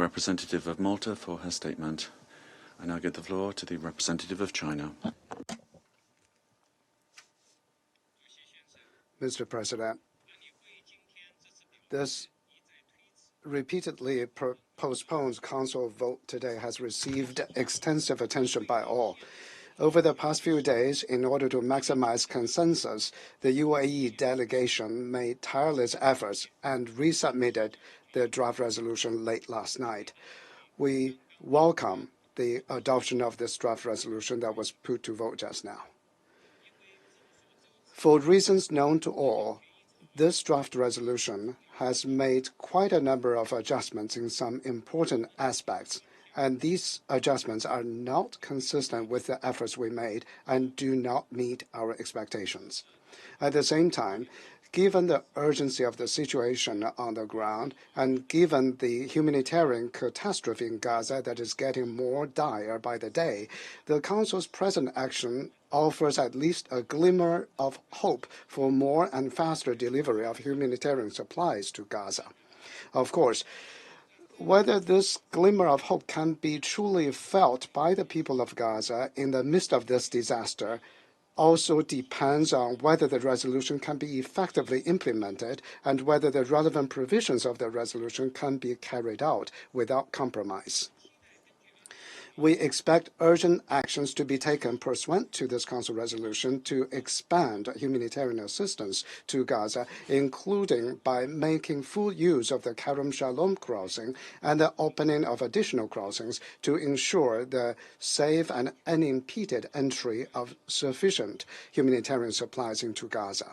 Representative of Malta for her statement. I now give the floor to the representative of China. Mr. President, this repeatedly postponed Council vote today has received extensive attention by all. Over the past few days, in order to maximize consensus, the UAE delegation made tireless efforts and resubmitted the draft resolution late last night. We welcome the adoption of this draft resolution that was put to vote just now. For reasons known to all, this draft resolution has made quite a number of adjustments in some important aspects, and these adjustments are not consistent with the efforts we made and do not meet our expectations. At the same time, given the urgency of the situation on the ground and given the humanitarian catastrophe in Gaza that is getting more dire by the day, the Council's present action offers at least a glimmer of hope for more and faster delivery of humanitarian supplies to Gaza. Of course, whether this glimmer of hope can be truly felt by the people of Gaza in the midst of this disaster also depends on whether the resolution can be effectively implemented and whether the relevant provisions of the resolution can be carried out without compromise. We expect urgent actions to be taken pursuant to this Council resolution to expand humanitarian assistance to Gaza, including by making full use of the Kerem Shalom crossing and the opening of additional crossings to ensure the safe and unimpeded entry of sufficient humanitarian supplies into Gaza.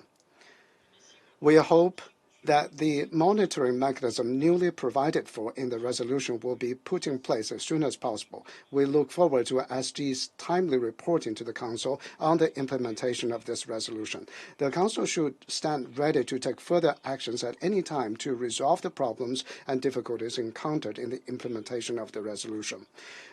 We hope that the monitoring mechanism newly provided for in the resolution will be put in place as soon as possible. We look forward to SG's timely reporting to the Council on the implementation of this resolution. The Council should stand ready to take further actions at any time to resolve the problems and difficulties encountered in the implementation of the resolution.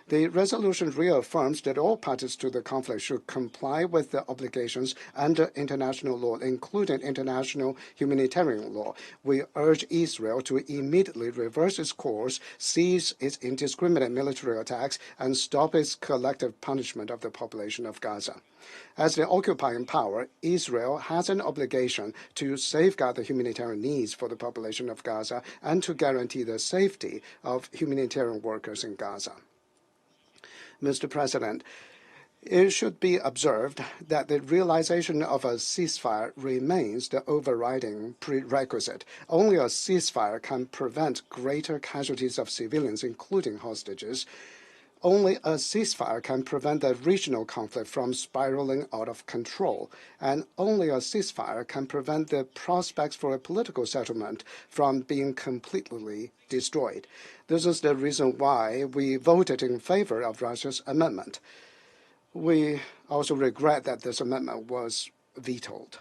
The resolution reaffirms that all parties to the conflict should comply with the obligations under international law, including international humanitarian law. We urge Israel to immediately reverse its course, cease its indiscriminate military attacks, and stop its collective punishment of the population of Gaza. As the occupying power, Israel has an obligation to safeguard the humanitarian needs for the population of Gaza and to guarantee the safety of humanitarian workers in Gaza. Mr. President, it should be observed that the realization of a ceasefire remains the overriding prerequisite. Only a ceasefire can prevent greater casualties of civilians, including hostages. Only a ceasefire can prevent the regional conflict from spiraling out of control, and only a ceasefire can prevent the prospects for a political settlement from being completely destroyed. This is the reason why we voted in favor of Russia's amendment. We also regret that this amendment was vetoed.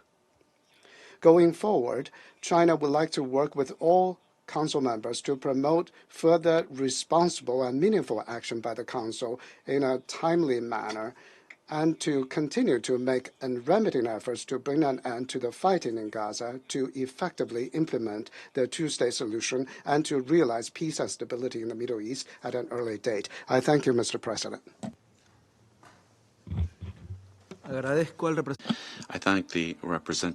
Going forward, China would like to work with all Council members to promote further responsible and meaningful action by the Council in a timely manner and to continue to make unremitting efforts to bring an end to the fighting in Gaza, to effectively implement the two-state solution, and to realize peace and stability in the Middle East at an early date. I thank you, Mr. President. I thank the representative